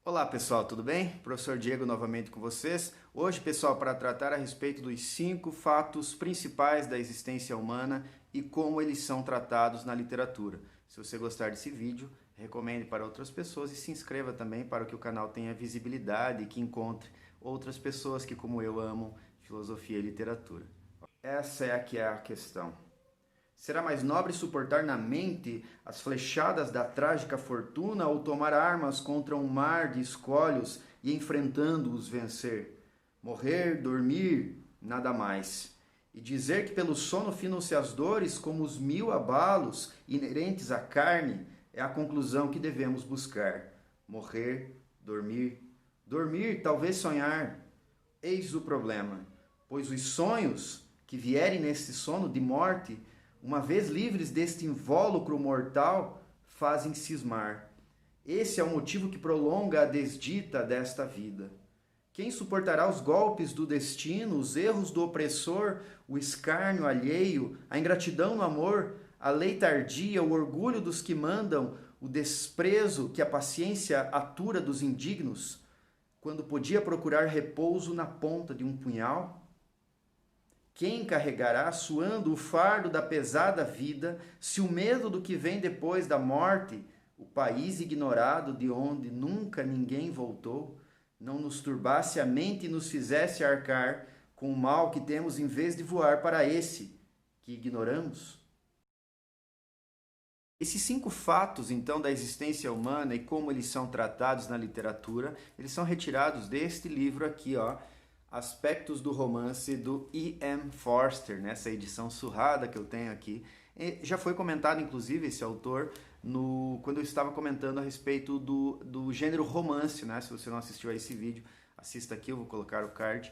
Olá pessoal, tudo bem? Professor Diego novamente com vocês. Hoje, pessoal, para tratar a respeito dos 5 fatos principais da existência humana e como eles são tratados na literatura. Se você gostar desse vídeo, recomende para outras pessoas e se inscreva também para que o canal tenha visibilidade e que encontre outras pessoas que, como eu, amam filosofia e literatura. Essa é a questão. Será mais nobre suportar na mente as flechadas da trágica fortuna ou tomar armas contra um mar de escolhos e enfrentando-os vencer? Morrer, dormir, nada mais. E dizer que pelo sono finam-se as dores como os 1000 abalos inerentes à carne é a conclusão que devemos buscar. Morrer, dormir, dormir, talvez sonhar. Eis o problema, pois os sonhos que vierem nesse sono de morte, uma vez livres deste invólucro mortal, fazem cismar. Esse é o motivo que prolonga a desdita desta vida. Quem suportará os golpes do destino, os erros do opressor, o escárnio alheio, a ingratidão no amor, a lei tardia, o orgulho dos que mandam, o desprezo que a paciência atura dos indignos, quando podia procurar repouso na ponta de um punhal? Quem carregará, suando, o fardo da pesada vida, se o medo do que vem depois da morte, o país ignorado de onde nunca ninguém voltou, não nos turbasse a mente e nos fizesse arcar com o mal que temos em vez de voar para esse que ignoramos? Esses 5 fatos, então, da existência humana e como eles são tratados na literatura, eles são retirados deste livro aqui, ó, Aspectos do Romance, do E.M. Forster, nessa edição surrada que eu tenho aqui. E já foi comentado, inclusive, esse autor, quando eu estava comentando a respeito do gênero romance, né? Se você não assistiu a esse vídeo, assista aqui, eu vou colocar o card.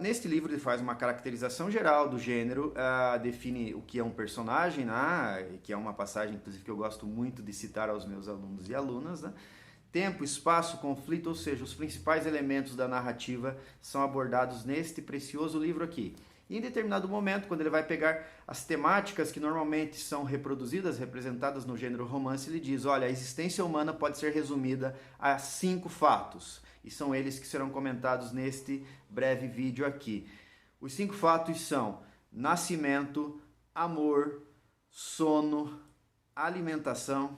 Neste livro ele faz uma caracterização geral do gênero, define o que é um personagem, né? Que é uma passagem, inclusive, que eu gosto muito de citar aos meus alunos e alunas, né? Tempo, espaço, conflito, ou seja, os principais elementos da narrativa são abordados neste precioso livro aqui. E em determinado momento, quando ele vai pegar as temáticas que normalmente são reproduzidas, representadas no gênero romance, ele diz, olha, a existência humana pode ser resumida a 5 fatos. E são eles que serão comentados neste breve vídeo aqui. Os 5 fatos são nascimento, amor, sono, alimentação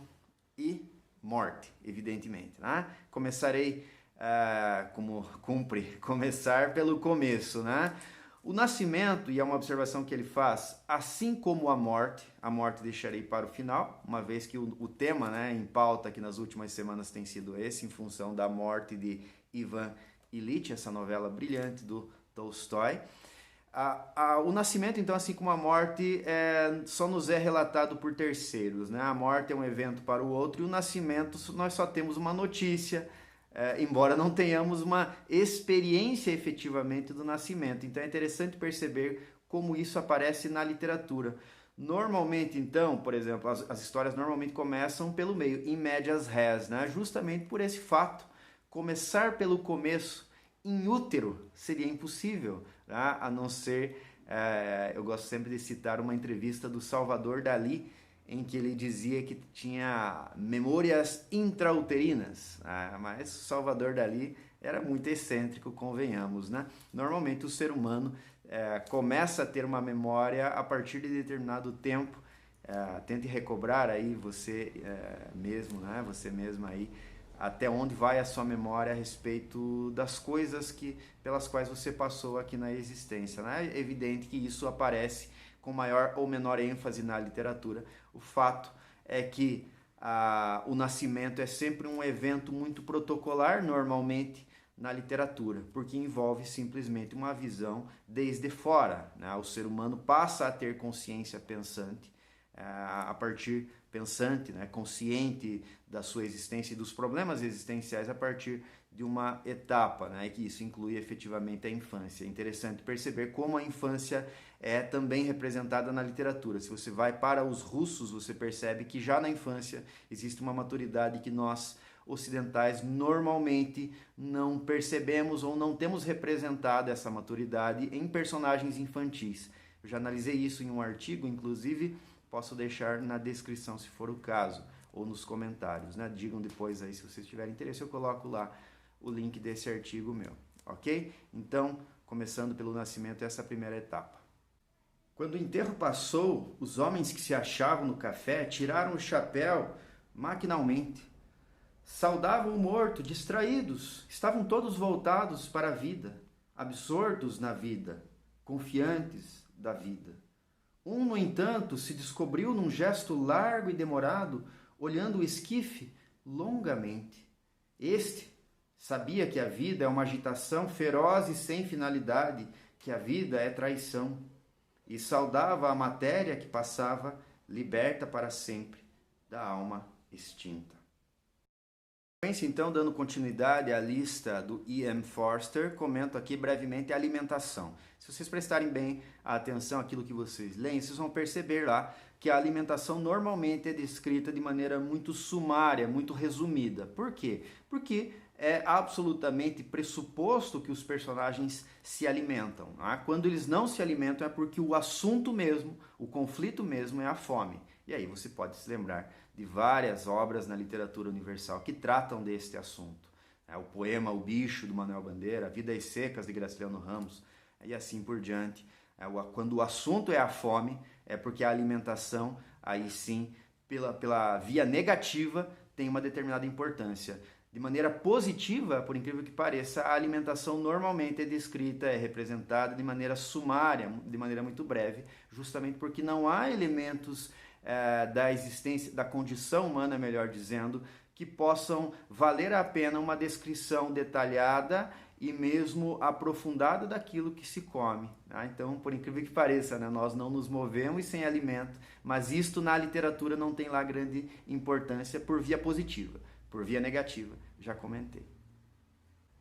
e morte, evidentemente, né? Começarei, como cumpre, começar pelo começo, né? O nascimento, e é uma observação que ele faz, assim como a morte deixarei para o final, uma vez que o tema, né, em pauta aqui nas últimas semanas tem sido esse, em função da morte de Ivan Ilitch, essa novela brilhante do Tolstói. O nascimento, então, assim como a morte, só nos é relatado por terceiros, né? A morte é um evento para o outro e o nascimento nós só temos uma notícia, embora não tenhamos uma experiência efetivamente do nascimento. Então é interessante perceber como isso aparece na literatura. Normalmente, então, por exemplo, as histórias normalmente começam pelo meio, in medias res, né? Justamente por esse fato. Começar pelo começo em útero seria impossível, né? A não ser, eu gosto sempre de citar uma entrevista do Salvador Dalí, em que ele dizia que tinha memórias intrauterinas, né? Mas Salvador Dalí era muito excêntrico, convenhamos, né? Normalmente o ser humano começa a ter uma memória a partir de determinado tempo. Tente recobrar aí você mesmo, né? Você mesma aí, até onde vai a sua memória a respeito das coisas pelas quais você passou aqui na existência, né? É evidente que isso aparece com maior ou menor ênfase na literatura. O fato é que o nascimento é sempre um evento muito protocolar, normalmente, na literatura, porque envolve simplesmente uma visão desde fora, né? O ser humano passa a ter consciência pensante, a partir pensante, né, consciente da sua existência e dos problemas existenciais a partir de uma etapa, né, e que isso inclui efetivamente a infância. É interessante perceber como a infância é também representada na literatura. Se você vai para os russos, você percebe que já na infância existe uma maturidade que nós ocidentais normalmente não percebemos ou não temos representado essa maturidade em personagens infantis. Eu já analisei isso em um artigo, inclusive, posso deixar na descrição se for o caso. ou nos comentários, né? Digam depois aí, se vocês tiverem interesse, eu coloco lá o link desse artigo meu, ok? Então, começando pelo nascimento, essa é a primeira etapa. Quando o enterro passou, os homens que se achavam no café tiraram o chapéu maquinalmente. Saudavam o morto, distraídos, estavam todos voltados para a vida, absortos na vida, confiantes da vida. Um, no entanto, se descobriu num gesto largo e demorado, olhando o esquife longamente. Este sabia que a vida é uma agitação feroz e sem finalidade, que a vida é traição, e saudava a matéria que passava, liberta para sempre da alma extinta. Então, dando continuidade à lista do E.M. Forster, comento aqui brevemente a alimentação. Se vocês prestarem bem atenção àquilo que vocês leem, vocês vão perceber lá que a alimentação normalmente é descrita de maneira muito sumária, muito resumida. Por quê? Porque é absolutamente pressuposto que os personagens se alimentam. Né? Quando eles não se alimentam é porque o assunto mesmo, o conflito mesmo é a fome. E aí você pode se lembrar de várias obras na literatura universal que tratam deste assunto. O poema O Bicho, do Manuel Bandeira, Vidas Secas, de Graciliano Ramos, e assim por diante. Quando o assunto é a fome, é porque a alimentação, aí sim, pela via negativa, tem uma determinada importância. De maneira positiva, por incrível que pareça, a alimentação normalmente é descrita, é representada de maneira sumária, de maneira muito breve, justamente porque não há elementos da existência, da condição humana, melhor dizendo, que possam valer a pena uma descrição detalhada e mesmo aprofundada daquilo que se come. Tá? Então, por incrível que pareça, né? Nós não nos movemos sem alimento, mas isto na literatura não tem lá grande importância por via positiva. Por via negativa, já comentei.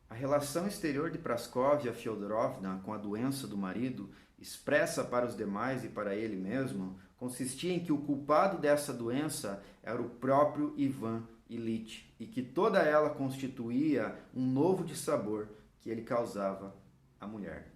A relação exterior de Praskovia Fyodorovna com a doença do marido, expressa para os demais e para ele mesmo, consistia em que o culpado dessa doença era o próprio Ivan Ilitch e que toda ela constituía um novo dissabor que ele causava à mulher.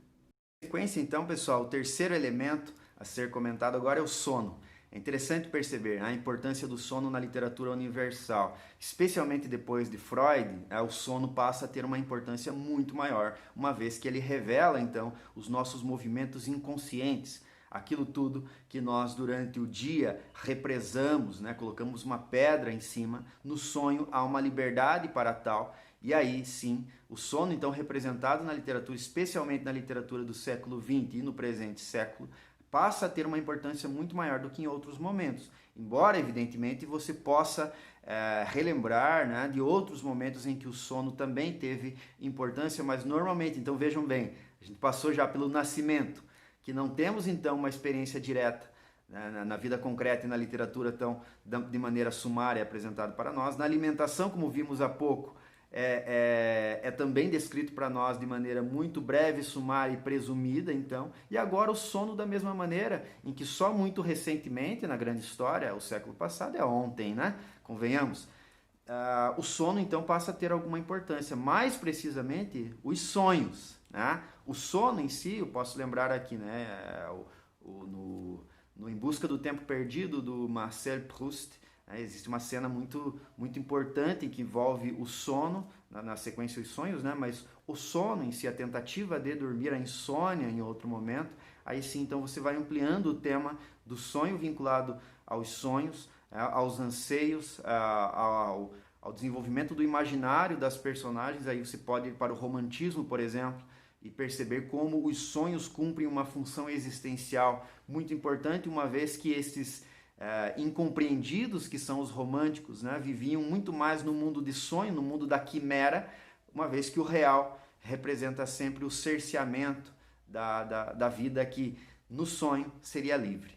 Na sequência, então, pessoal, o terceiro elemento a ser comentado agora é o sono. É interessante perceber a importância do sono na literatura universal. Especialmente depois de Freud, o sono passa a ter uma importância muito maior, uma vez que ele revela, então, os nossos movimentos inconscientes, aquilo tudo que nós durante o dia represamos, né? Colocamos uma pedra em cima. No sonho há uma liberdade para tal, e aí sim, o sono então representado na literatura, especialmente na literatura do século XX e no presente século, passa a ter uma importância muito maior do que em outros momentos. Embora, evidentemente, você possa relembrar, né, de outros momentos em que o sono também teve importância, mas normalmente, então vejam bem, a gente passou já pelo nascimento, que não temos então uma experiência direta, né, na vida concreta e na literatura tão de maneira sumária apresentado para nós. Na alimentação, como vimos há pouco, é também descrito para nós de maneira muito breve, sumária e presumida, então. E agora o sono da mesma maneira, em que só muito recentemente, na grande história, o século passado, é ontem, né? Convenhamos. O sono, então, passa a ter alguma importância. Mais precisamente, os sonhos, né? O sono em si, eu posso lembrar aqui, né? No Em Busca do Tempo Perdido, do Marcel Proust, existe uma cena muito, muito importante que envolve o sono, na sequência os sonhos, né? Mas o sono em si, a tentativa de dormir, a insônia em outro momento, aí sim, então você vai ampliando o tema do sonho vinculado aos sonhos, aos anseios, ao desenvolvimento do imaginário das personagens. Aí você pode ir para o romantismo, por exemplo, e perceber como os sonhos cumprem uma função existencial muito importante, uma vez que esses incompreendidos, que são os românticos, né, viviam muito mais no mundo de sonho, no mundo da quimera, uma vez que o real representa sempre o cerceamento da vida que no sonho seria livre.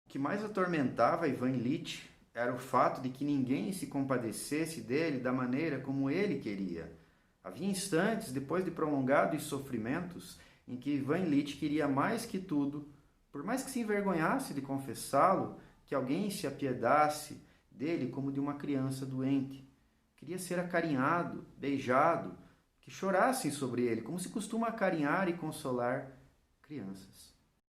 O que mais atormentava Ivan Ilitch era o fato de que ninguém se compadecesse dele da maneira como ele queria. Havia instantes, depois de prolongados sofrimentos, em que Ivan Ilitch queria mais que tudo, por mais que se envergonhasse de confessá-lo, que alguém se apiedasse dele como de uma criança doente. Queria ser acarinhado, beijado, que chorassem sobre ele, como se costuma acarinhar e consolar crianças.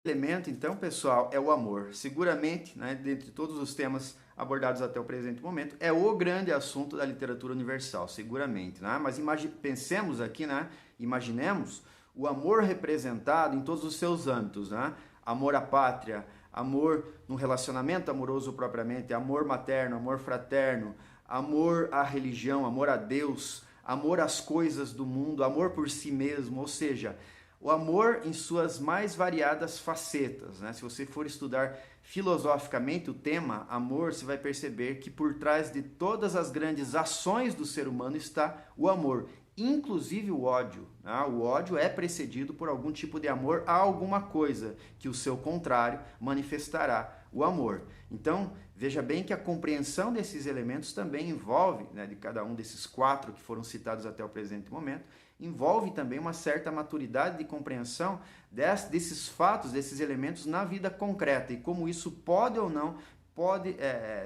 O elemento, então, pessoal, é o amor. Seguramente, né, dentre todos os temas abordados até o presente momento. É o grande assunto da literatura universal, seguramente, né? Mas pensemos aqui, né? Imaginemos o amor representado em todos os seus âmbitos, né? Amor à pátria, amor no relacionamento amoroso propriamente, amor materno, amor fraterno, amor à religião, amor a Deus, amor às coisas do mundo, amor por si mesmo, ou seja, o amor em suas mais variadas facetas, né? Se você for estudar filosoficamente o tema amor, você vai perceber que por trás de todas as grandes ações do ser humano está o amor, inclusive o ódio, né? O ódio é precedido por algum tipo de amor a alguma coisa, que o seu contrário manifestará o amor. Então, veja bem que a compreensão desses elementos também envolve, né, de cada um desses 4 que foram citados até o presente momento, envolve também uma certa maturidade de compreensão desses fatos, desses elementos na vida concreta e como isso pode ou não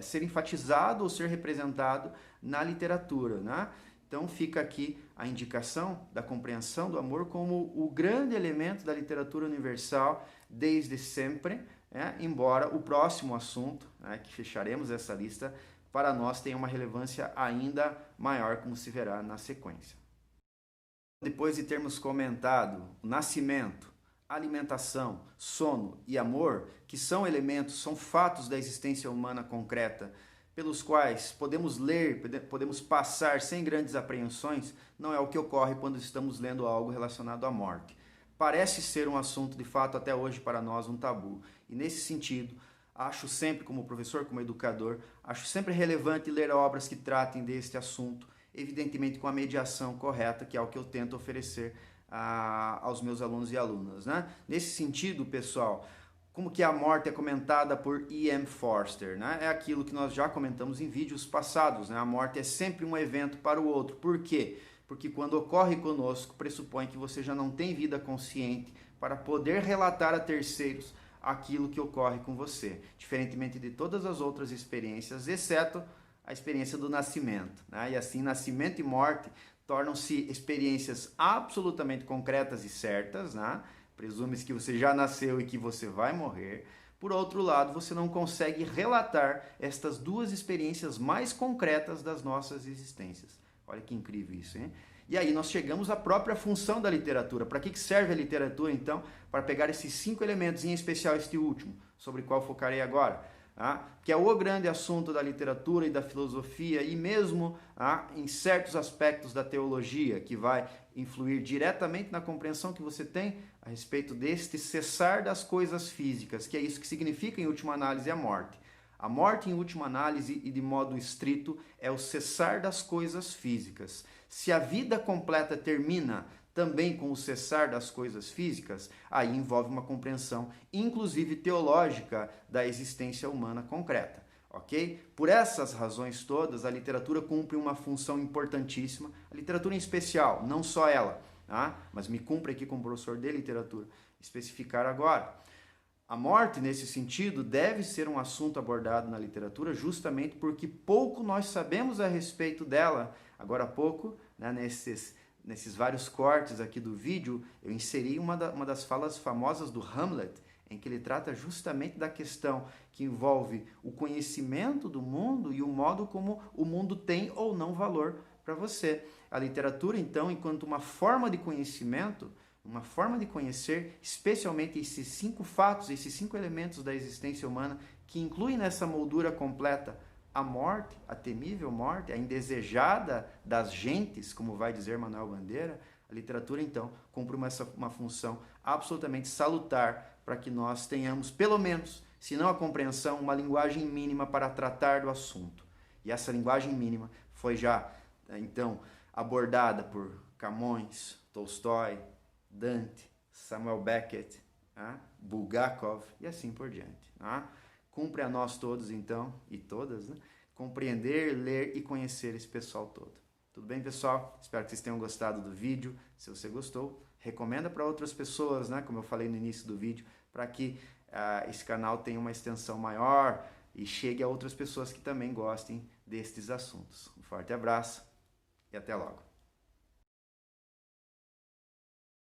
ser enfatizado ou ser representado na literatura, né? Então fica aqui a indicação da compreensão do amor como o grande elemento da literatura universal desde sempre, embora o próximo assunto, que fecharemos essa lista, para nós tenha uma relevância ainda maior, como se verá na sequência. Depois de termos comentado o nascimento, alimentação, sono e amor, que são elementos, são fatos da existência humana concreta, pelos quais podemos ler, podemos passar sem grandes apreensões, não é o que ocorre quando estamos lendo algo relacionado à morte. Parece ser um assunto, de fato, até hoje para nós um tabu. E nesse sentido, acho sempre, como professor, como educador, acho sempre relevante ler obras que tratem deste assunto, evidentemente com a mediação correta, que é o que eu tento oferecer aos meus alunos e alunas, né? Nesse sentido, pessoal, como que a morte é comentada por E.M. Forster, né? É aquilo que nós já comentamos em vídeos passados, né? A morte é sempre um evento para o outro. Por quê? Porque quando ocorre conosco, pressupõe que você já não tem vida consciente para poder relatar a terceiros aquilo que ocorre com você, diferentemente de todas as outras experiências, exceto a experiência do nascimento, né? E assim, nascimento e morte tornam-se experiências absolutamente concretas e certas, né? Presume-se que você já nasceu e que você vai morrer. Por outro lado, você não consegue relatar estas duas experiências mais concretas das nossas existências. Olha que incrível isso, hein? E aí nós chegamos à própria função da literatura. Para que serve a literatura, então? Para pegar esses 5 elementos, em especial este último, sobre o qual focarei agora, que é o grande assunto da literatura e da filosofia e mesmo em certos aspectos da teologia, que vai influir diretamente na compreensão que você tem a respeito deste cessar das coisas físicas, que é isso que significa, em última análise, a morte. A morte, em última análise e de modo estrito, é o cessar das coisas físicas. Se a vida completa termina também com o cessar das coisas físicas, aí envolve uma compreensão, inclusive teológica, da existência humana concreta, ok? Por essas razões todas, a literatura cumpre uma função importantíssima, a literatura em especial, não só ela, mas me cumpre aqui como professor de literatura especificar agora. A morte, nesse sentido, deve ser um assunto abordado na literatura justamente porque pouco nós sabemos a respeito dela. Agora há pouco, né, nesses vários cortes aqui do vídeo, eu inseri uma das falas famosas do Hamlet, em que ele trata justamente da questão que envolve o conhecimento do mundo e o modo como o mundo tem ou não valor para você. A literatura, então, enquanto uma forma de conhecimento, uma forma de conhecer, especialmente esses 5 fatos, esses 5 elementos da existência humana, que incluem nessa moldura completa a morte, a temível morte, a indesejada das gentes, como vai dizer Manuel Bandeira. A literatura, então, cumpre uma função absolutamente salutar para que nós tenhamos, pelo menos, se não a compreensão, uma linguagem mínima para tratar do assunto. E essa linguagem mínima foi já, então, abordada por Camões, Tolstói, Dante, Samuel Beckett, Bulgakov e assim por diante. Cumpre a nós todos, então, e todas, né, compreender, ler e conhecer esse pessoal todo. Tudo bem, pessoal? Espero que vocês tenham gostado do vídeo. Se você gostou, recomenda para outras pessoas, né, como eu falei no início do vídeo, para que esse canal tenha uma extensão maior e chegue a outras pessoas que também gostem destes assuntos. Um forte abraço e até logo.